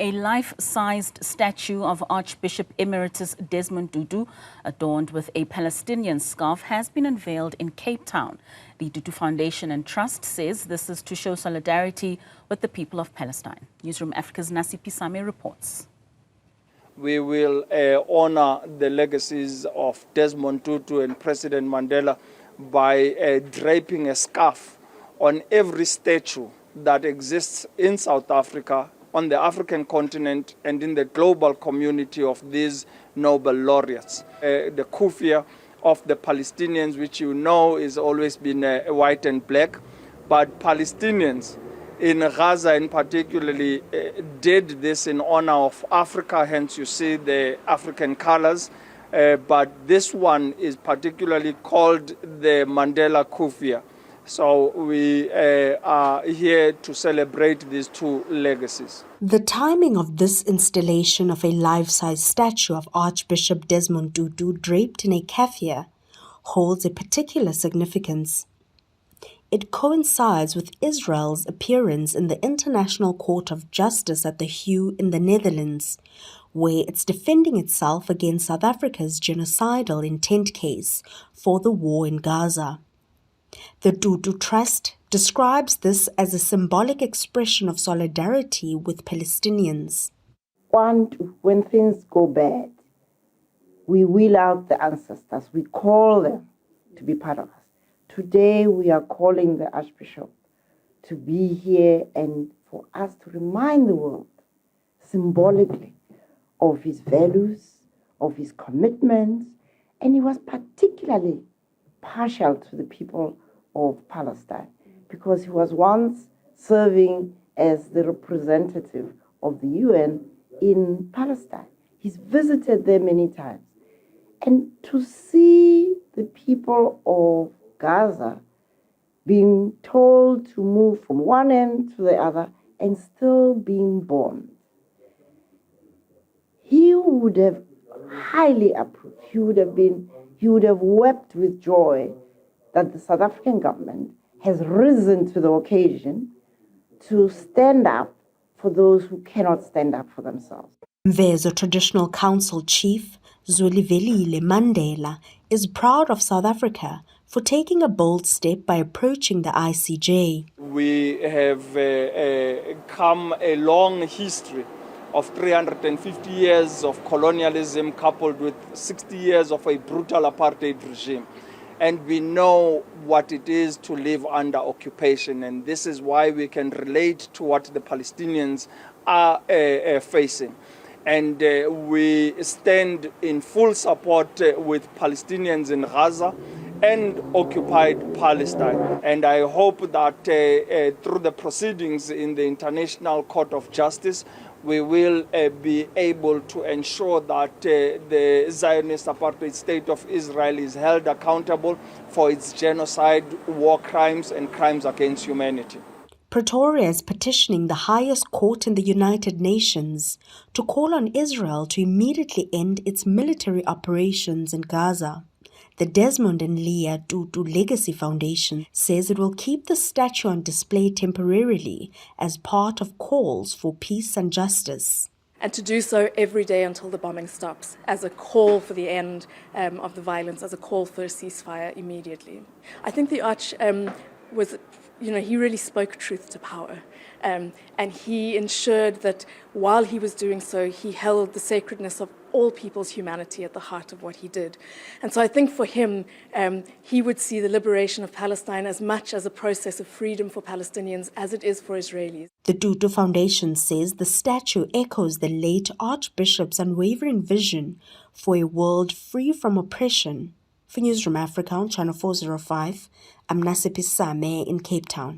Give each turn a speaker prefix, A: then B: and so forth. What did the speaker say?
A: A life-sized statue of Archbishop Emeritus Desmond Tutu, adorned with a Palestinian scarf, has been unveiled in Cape Town. The Tutu Foundation and Trust says this is to show solidarity with the people of Palestine. Newzroom Afrika's Nasiphi reports.
B: We will honor the legacies of Desmond Tutu and President Mandela by draping a scarf on every statue that exists in South Africa, on the African continent, and in the global community of these Nobel laureates. The kufiya of the Palestinians, which you know is always been white and black, but Palestinians in Gaza in particularly did this in honor of Africa, hence you see the African colors. But this one is particularly called the Mandela kufiya. So we are here to celebrate these two legacies.
C: The timing of this installation of a life-size statue of Archbishop Desmond Tutu draped in a keffiyeh holds a particular significance. It coincides with Israel's appearance in the International Court of Justice at The Hague in the Netherlands, where it's defending itself against South Africa's genocidal intent case for the war in Gaza. The Tutu Trust describes this as a symbolic expression of solidarity with Palestinians.
D: When things go bad, we wheel out the ancestors. We call them to be part of us. Today, we are calling the Archbishop to be here and for us to remind the world symbolically of his values, of his commitments, and he was particularly partial to the people of Palestine because he was once serving as the representative of the UN in Palestine. He's visited there many times. And to see the people of Gaza being told to move from one end to the other and still being bombed, he would have highly approved. He would have wept with joy that the South African government has risen to the occasion to stand up for those who cannot stand up for themselves.
C: Mvezo Traditional Council Chief Zwelivelile Mandela is proud of South Africa for taking a bold step by approaching the ICJ.
B: We have come a long history of 350 years of colonialism coupled with 60 years of a brutal apartheid regime. And we know what it is to live under occupation. And this is why we can relate to what the Palestinians are facing. And we stand in full support with Palestinians in Gaza and occupied Palestine. And I hope that through the proceedings in the International Court of Justice, we will be able to ensure that the Zionist apartheid state of Israel is held accountable for its genocide, war crimes, and crimes against humanity.
C: Pretoria is petitioning the highest court in the United Nations to call on Israel to immediately end its military operations in Gaza. The Desmond and Leah Tutu Legacy Foundation says it will keep the statue on display temporarily as part of calls for peace and justice.
E: And to do so every day until the bombing stops, as a call for the end of the violence, as a call for a ceasefire immediately. I think the Arch he really spoke truth to power. And he ensured that while he was doing so, he held the sacredness of all people's humanity at the heart of what he did. And so I think for him, he would see the liberation of Palestine as much as a process of freedom for Palestinians as it is for Israelis.
C: The Tutu Foundation says the statue echoes the late Archbishop's unwavering vision for a world free from oppression. For Newzroom Afrika on Channel 405, I'm Nasiphi in Cape Town.